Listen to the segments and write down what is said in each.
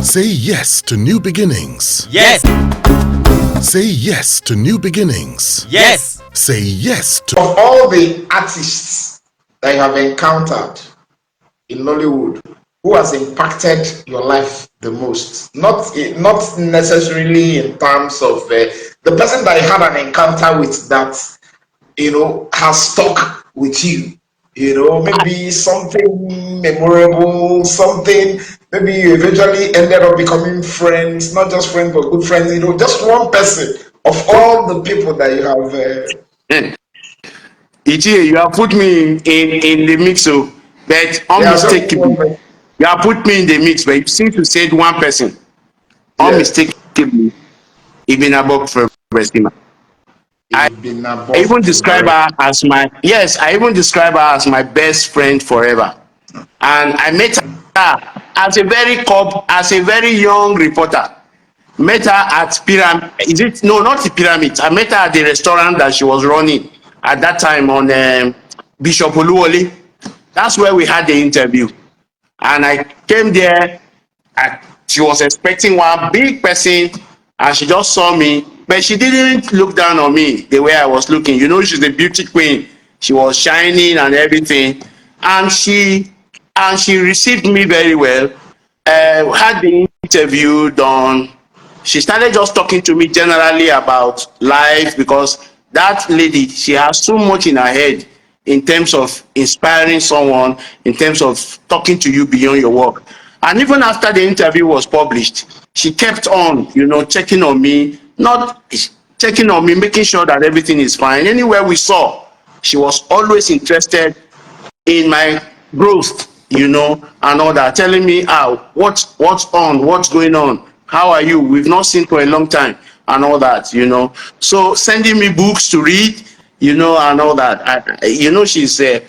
Say yes to new beginnings. Yes. Say yes to new beginnings. Yes. Say yes to... Of all the artists that you have encountered in Nollywood, who has impacted your life the most? Not necessarily in terms of the person that you had an encounter with that, has stuck with you. Maybe something memorable, something, maybe you eventually ended up becoming friends, not just friends, but good friends, just one person of all the people that you have. You have put me in the mix, so but Yeah, just one unmistakably, person. you have put me in the mix, but you seem to say one person. Yes. Unmistakably, Ibinabo Ovuleria. I Ibinabo I even describe Ovuleria. her as my yes, I even describe her as my best friend forever. And I met her as a very young reporter. Met her at Pyramid. Is it no, not the Pyramid. I met her at the restaurant that she was running at that time on Bishop Oluwole. That's where we had the interview. And I came there. She was expecting one big person, and she just saw me, but she didn't look down on me the way I was looking. She's a beauty queen. She was shining and everything, and she received me very well. Had the interview done. She started just talking to me generally about life, because that lady, she has so much in her head in terms of inspiring someone, in terms of talking to you beyond your work. And even after the interview was published, she kept on, checking on me, not checking on me, making sure that everything is fine. Anywhere we saw, she was always interested in my growth, and all that, telling me what's what's going on, how are you, we've not seen for a long time, and all that, so sending me books to read, and all that. She's a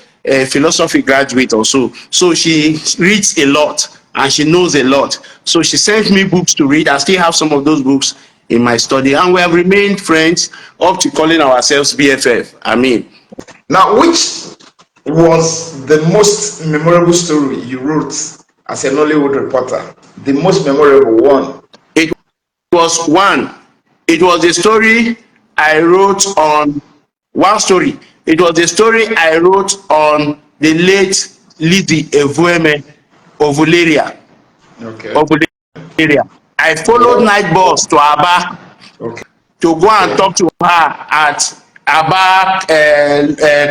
philosophy graduate also, so she reads a lot and she knows a lot, so she sent me books to read. I still have some of those books in my study, and we have remained friends up to calling ourselves BFF. Now, which was the most memorable story you wrote as a Nollywood reporter? The most memorable one. It was one. It was a story I wrote on one story. It was a story I wrote on the late Lady Ovuleria. Okay. Ovuleria. I followed Yeah. night bus to Aba Okay. to go and talk to her at Aba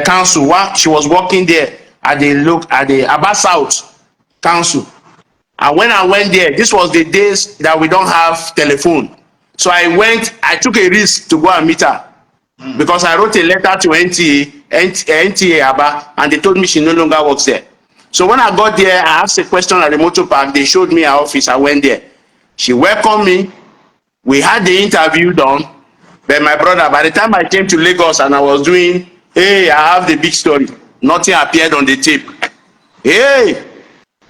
Council. She was working there at the Aba South Council. And when I went there, this was the days that we don't have telephone. So I took a risk to go and meet her, because I wrote a letter to NTA Aba, and they told me she no longer works there. So when I got there, I asked a question at the motor park. They showed me her office. I went there. She welcomed me. We had the interview done. But my brother, by the time I came to Lagos and I was doing, hey, I have the big story, nothing appeared on the tape. Hey,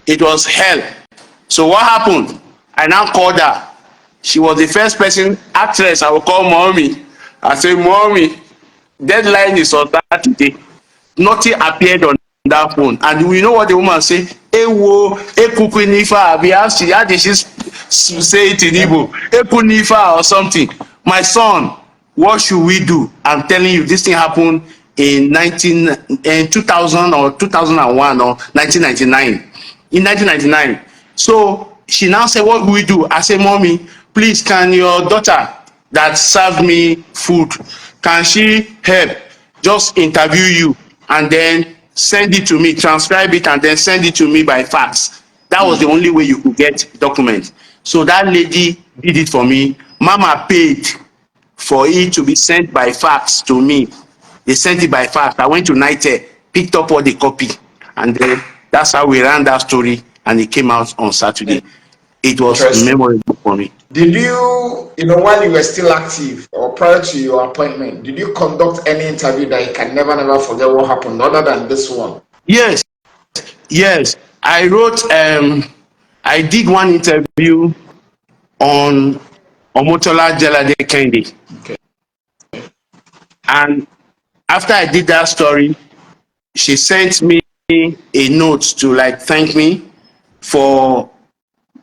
it was hell. So what happened? I now called her. She was the first actress I would call mommy. I say, mommy, deadline is on Saturday. Nothing appeared on that phone. And you know what the woman say? Ewo, ekuku nifa, how did she say it in Igbo? Eku nifa or something. My son, what should we do? I'm telling you, this thing happened in 2000 or 2001 or 1999. In 1999. So she now said, what do we do? I say, mommy, please, can your daughter that served me food, can she help just interview you and then send it to me, transcribe it, and then send it to me by fax? That was the only way you could get documents. So that lady did it for me. Mama paid for it to be sent by fax to me. They sent it by fax. I went to Niger, picked up all the copy, and then that's how we ran that story, and it came out on Saturday. It was Interesting. memorable for me. Did you, while you were still active or prior to your appointment, did you conduct any interview that you can never forget what happened other than this one? Yes, yes. I did one interview on Omotola Kendi. Okay. And after I did that story, she sent me a note to thank me for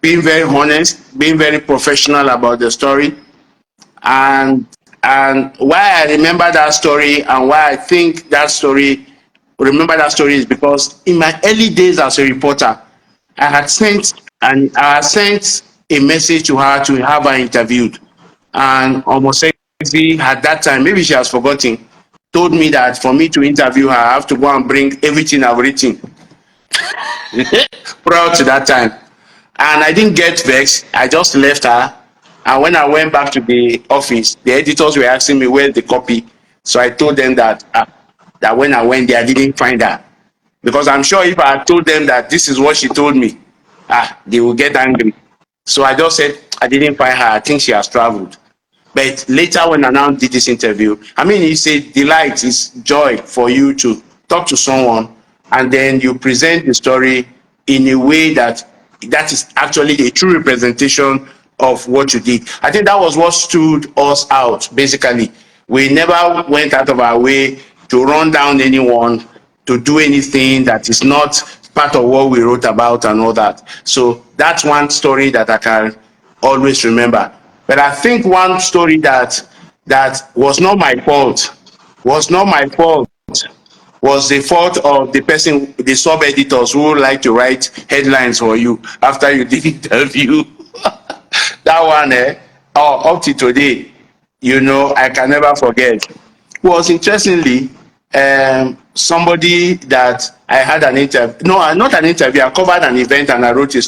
being very honest, being very professional about the story. And why I remember that story and why I think that story remember that story is because in my early days as a reporter, I had sent a message to her to have her interviewed. And almost at that time, maybe she has forgotten, told me that for me to interview her, I have to go and bring everything I've written prior to that time. And I didn't get vexed. I just left her. And when I went back to the office, the editors were asking me where's the copy. So I told them that that when I went there, I didn't find her. Because I'm sure if I had told them that this is what she told me, they will get angry. So I just said I didn't find her. I think she has traveled. But later, when I now did this interview, I mean, it's a delight, it's joy for you to talk to someone and then you present the story in a way that is actually a true representation of what you did. I think that was what stood us out, basically. We never went out of our way to run down anyone, to do anything that is not part of what we wrote about and all that. So that's one story that I can always remember. But I think one story that was not my fault, was not my fault, was the fault of the person, the sub editors who like to write headlines for you after you did interview. That one, up to today, I can never forget. Was interestingly somebody that I had an interview. No, not an interview. I covered an event and I wrote a